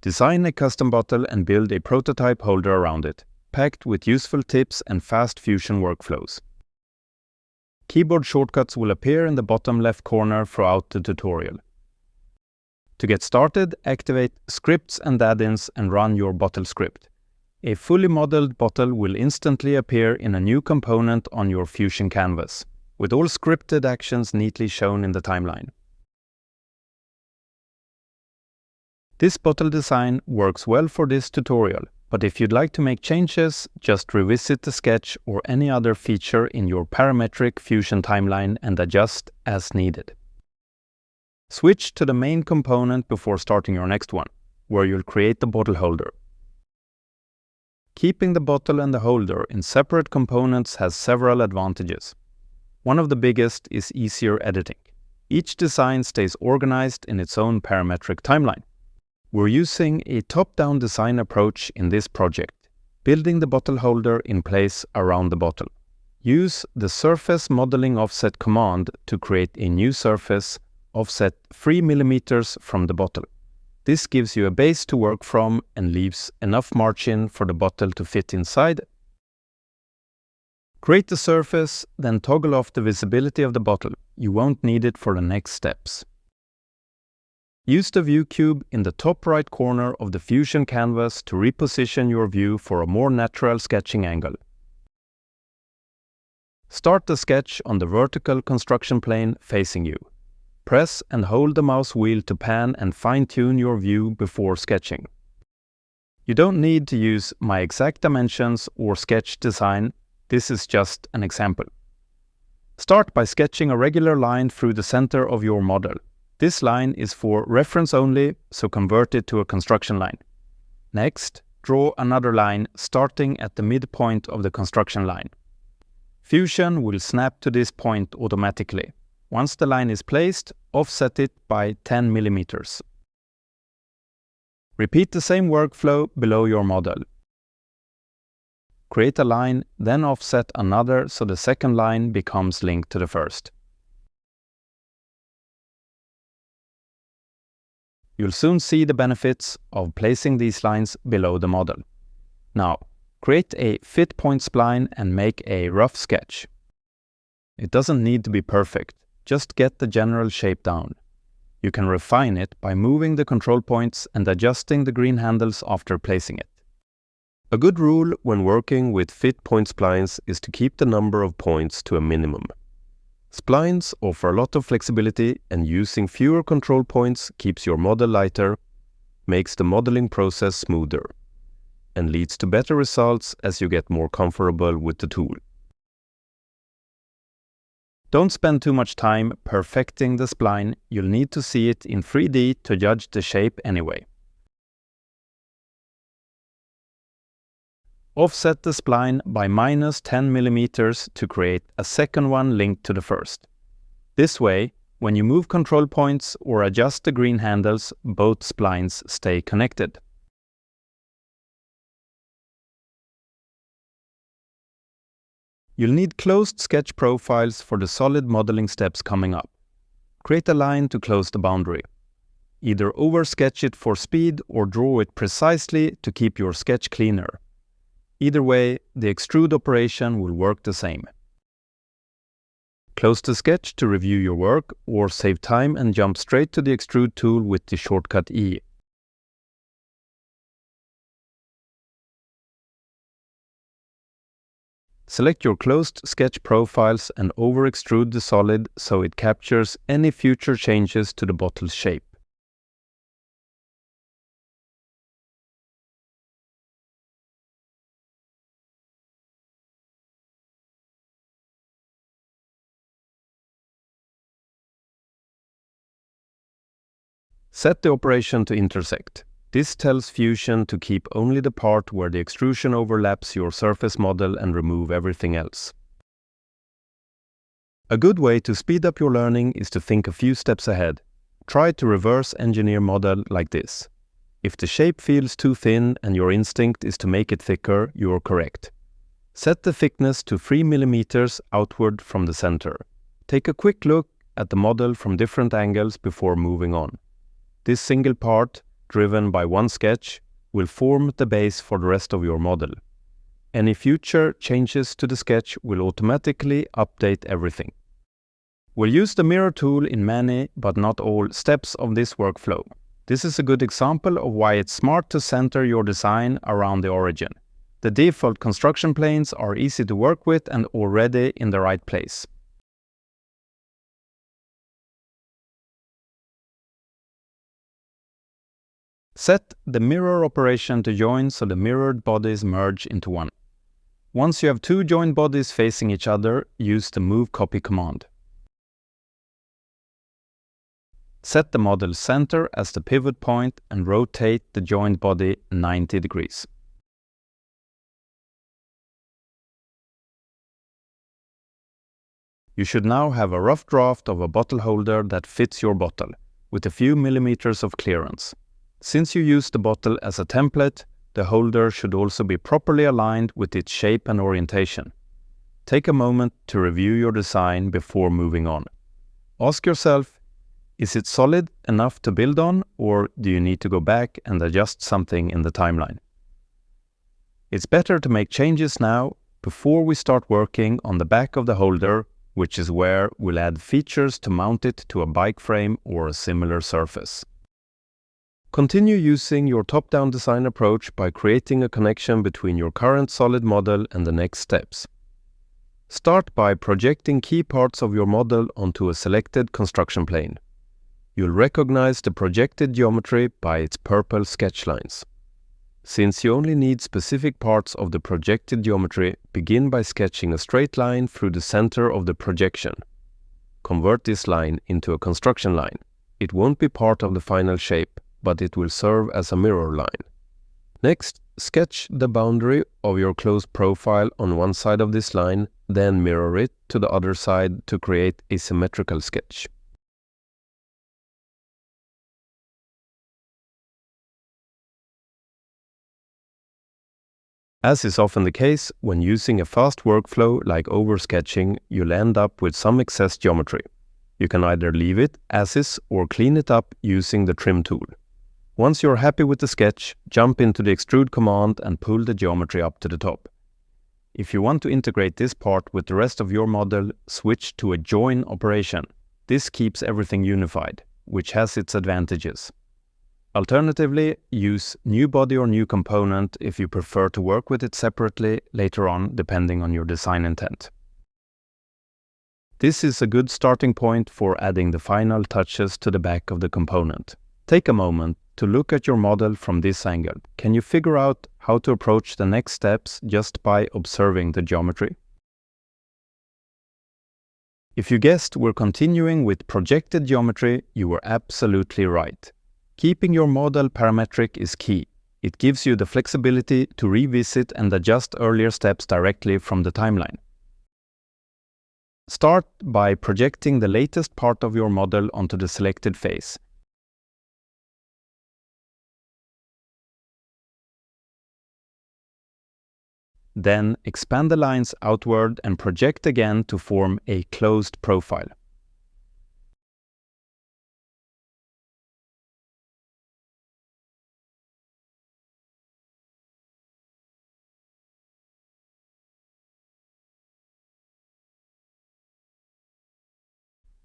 Design a custom bottle and build a prototype holder around it, packed with useful tips and fast fusion workflows. Keyboard shortcuts will appear in the bottom left corner throughout the tutorial. To get started, activate Scripts and Add-ins and run your bottle script. A fully modeled bottle will instantly appear in a new component on your Fusion canvas, with all scripted actions neatly shown in the timeline. This bottle design works well for this tutorial, but if you'd like to make changes, just revisit the sketch or any other feature in your parametric Fusion timeline and adjust as needed. Switch to the main component before starting your next one, where you'll create the bottle holder. Keeping the bottle and the holder in separate components has several advantages. One of the biggest is easier editing. Each design stays organized in its own parametric timeline. We're using a top-down design approach in this project, building the bottle holder in place around the bottle. Use the Surface Modeling Offset command to create a new surface offset 3 mm from the bottle. This gives you a base to work from and leaves enough margin for the bottle to fit inside. Create the surface, then toggle off the visibility of the bottle. You won't need it for the next steps. Use the view cube in the top right corner of the Fusion canvas to reposition your view for a more natural sketching angle. Start the sketch on the vertical construction plane facing you. Press and hold the mouse wheel to pan and fine-tune your view before sketching. You don't need to use my exact dimensions or sketch design. This is just an example. Start by sketching a regular line through the center of your model. This line is for reference only, so convert it to a construction line. Next, draw another line starting at the midpoint of the construction line. Fusion will snap to this point automatically. Once the line is placed, offset it by 10 mm. Repeat the same workflow below your model. Create a line, then offset another so the second line becomes linked to the first. You'll soon see the benefits of placing these lines below the model. Now, create a Fit Point Spline and make a rough sketch. It doesn't need to be perfect. Just get the general shape down. You can refine it by moving the control points and adjusting the green handles after placing it. A good rule when working with Fit Point Splines is to keep the number of points to a minimum. Splines offer a lot of flexibility, and using fewer control points keeps your model lighter, makes the modeling process smoother, and leads to better results as you get more comfortable with the tool. Don't spend too much time perfecting the spline. You'll need to see it in 3D to judge the shape anyway. Offset the spline by -10 mm to create a second one linked to the first. This way, when you move control points or adjust the green handles, both splines stay connected. You'll need closed sketch profiles for the solid modeling steps coming up. Create a line to close the boundary. Either oversketch it for speed or draw it precisely to keep your sketch cleaner. Either way, the extrude operation will work the same. Close the sketch to review your work, or save time and jump straight to the extrude tool with the shortcut E. Select your closed sketch profiles and over-extrude the solid so it captures any future changes to the bottle's shape. Set the operation to Intersect. This tells Fusion to keep only the part where the extrusion overlaps your surface model and remove everything else. A good way to speed up your learning is to think a few steps ahead. Try to reverse engineer model like this. If the shape feels too thin and your instinct is to make it thicker, you are correct. Set the thickness to 3 mm outward from the center. Take a quick look at the model from different angles before moving on. This single part, driven by one sketch, will form the base for the rest of your model. Any future changes to the sketch will automatically update everything. We'll use the mirror tool in many, but not all, steps of this workflow. This is a good example of why it's smart to center your design around the origin. The default construction planes are easy to work with and already in the right place. Set the mirror operation to join so the mirrored bodies merge into one. Once you have two joined bodies facing each other, use the Move Copy command. Set the model center as the pivot point and rotate the joined body 90 degrees. You should now have a rough draft of a bottle holder that fits your bottle, with a few millimeters of clearance. Since you use the bottle as a template, the holder should also be properly aligned with its shape and orientation. Take a moment to review your design before moving on. Ask yourself, is it solid enough to build on, or do you need to go back and adjust something in the timeline? It's better to make changes now before we start working on the back of the holder, which is where we'll add features to mount it to a bike frame or a similar surface. Continue using your top-down design approach by creating a connection between your current solid model and the next steps. Start by projecting key parts of your model onto a selected construction plane. You'll recognize the projected geometry by its purple sketch lines. Since you only need specific parts of the projected geometry, begin by sketching a straight line through the center of the projection. Convert this line into a construction line. It won't be part of the final shape, but it will serve as a mirror line. Next, sketch the boundary of your closed profile on one side of this line, then mirror it to the other side to create a symmetrical sketch. As is often the case, when using a fast workflow like oversketching, you'll end up with some excess geometry. You can either leave it as is or clean it up using the trim tool. Once you're happy with the sketch, jump into the Extrude command and pull the geometry up to the top. If you want to integrate this part with the rest of your model, switch to a join operation. This keeps everything unified, which has its advantages. Alternatively, use new body or new component if you prefer to work with it separately later on, depending on your design intent. This is a good starting point for adding the final touches to the back of the component. Take a moment to look at your model from this angle. Can you figure out how to approach the next steps just by observing the geometry? If you guessed we're continuing with projected geometry, you were absolutely right. Keeping your model parametric is key. It gives you the flexibility to revisit and adjust earlier steps directly from the timeline. Start by projecting the latest part of your model onto the selected face. Then expand the lines outward and project again to form a closed profile.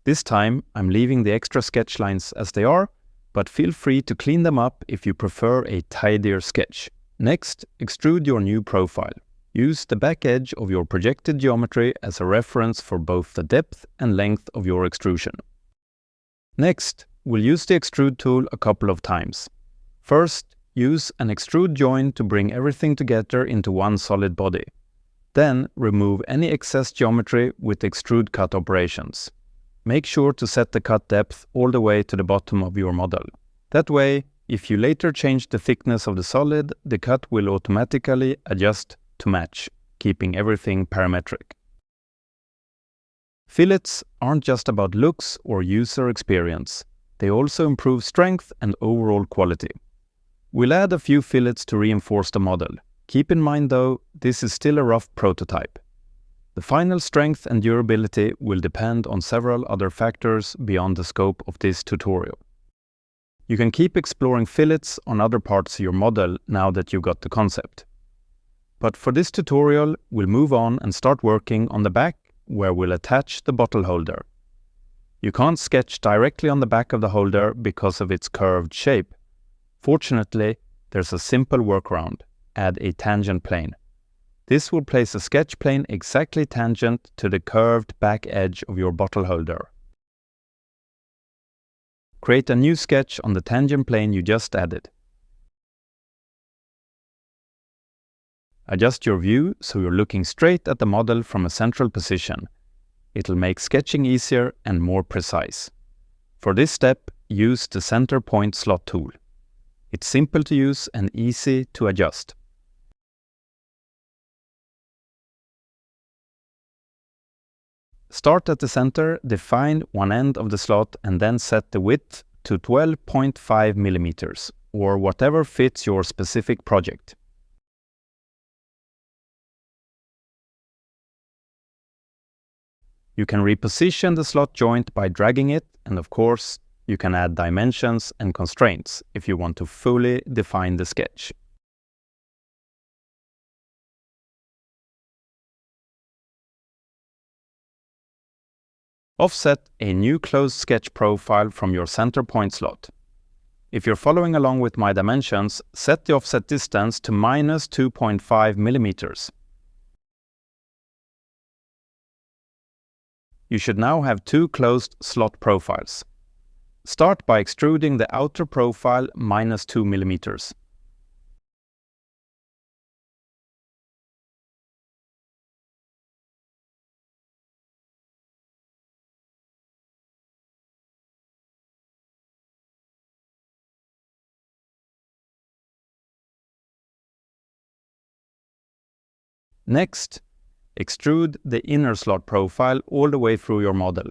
This time I'm leaving the extra sketch lines as they are, but feel free to clean them up if you prefer a tidier sketch. Next, extrude your new profile. Use the back edge of your projected geometry as a reference for both the depth and length of your extrusion. Next, we'll use the Extrude tool a couple of times. First, use an extrude join to bring everything together into one solid body. Then, remove any excess geometry with extrude cut operations. Make sure to set the cut depth all the way to the bottom of your model. That way, if you later change the thickness of the solid, the cut will automatically adjust to match, keeping everything parametric. Fillets aren't just about looks or user experience. They also improve strength and overall quality. We'll add a few fillets to reinforce the model. Keep in mind though, this is still a rough prototype. The final strength and durability will depend on several other factors beyond the scope of this tutorial. You can keep exploring fillets on other parts of your model now that you've got the concept. But for this tutorial, we'll move on and start working on the back, where we'll attach the bottle holder. You can't sketch directly on the back of the holder because of its curved shape. Fortunately, there's a simple workaround: add a tangent plane. This will place a sketch plane exactly tangent to the curved back edge of your bottle holder. Create a new sketch on the tangent plane you just added. Adjust your view so you're looking straight at the model from a central position. It'll make sketching easier and more precise. For this step, use the Center Point Slot tool. It's simple to use and easy to adjust. Start at the center, define one end of the slot, and then set the width to 12.5 millimeters, or whatever fits your specific project. You can reposition the slot joint by dragging it, and of course, you can add dimensions and constraints if you want to fully define the sketch. Offset a new closed sketch profile from your center point slot. If you're following along with my dimensions, set the offset distance to minus 2.5 millimeters. You should now have two closed slot profiles. Start by extruding the outer profile minus 2 millimeters. Next, extrude the inner slot profile all the way through your model.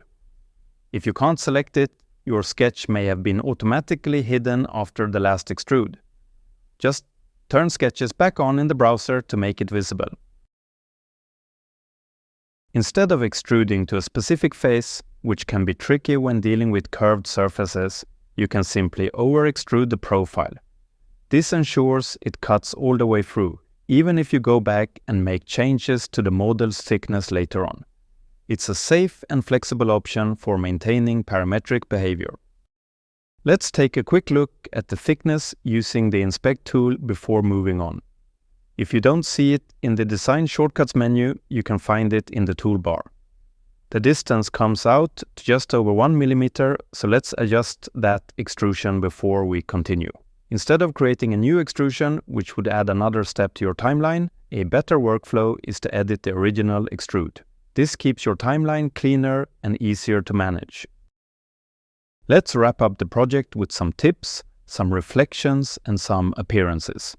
If you can't select it, your sketch may have been automatically hidden after the last extrude. Just turn sketches back on in the browser to make it visible. Instead of extruding to a specific face, which can be tricky when dealing with curved surfaces, you can simply over-extrude the profile. This ensures it cuts all the way through, even if you go back and make changes to the model's thickness later on. It's a safe and flexible option for maintaining parametric behavior. Let's take a quick look at the thickness using the Inspect tool before moving on. If you don't see it in the Design Shortcuts menu, you can find it in the toolbar. The distance comes out to just over 1 millimeter, so let's adjust that extrusion before we continue. Instead of creating a new extrusion, which would add another step to your timeline, a better workflow is to edit the original extrude. This keeps your timeline cleaner and easier to manage. Let's wrap up the project with some tips, some reflections, and some appearances.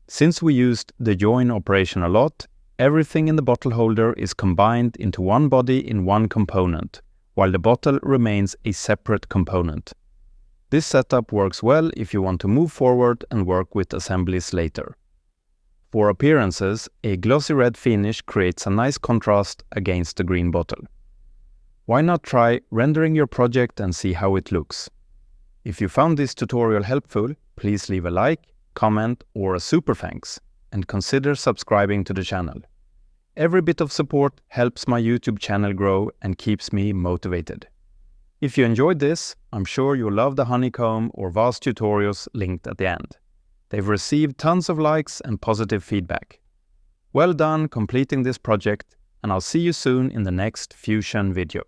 Since we used the join operation a lot, everything in the bottle holder is combined into one body in one component, while the bottle remains a separate component. This setup works well if you want to move forward and work with assemblies later. For appearances, a glossy red finish creates a nice contrast against the green bottle. Why not try rendering your project and see how it looks? If you found this tutorial helpful, please leave a like, comment, or a super thanks, and consider subscribing to the channel. Every bit of support helps my YouTube channel grow and keeps me motivated. If you enjoyed this, I'm sure you'll love the honeycomb or vase tutorials linked at the end. They've received tons of likes and positive feedback. Well done completing this project, and I'll see you soon in the next Fusion video.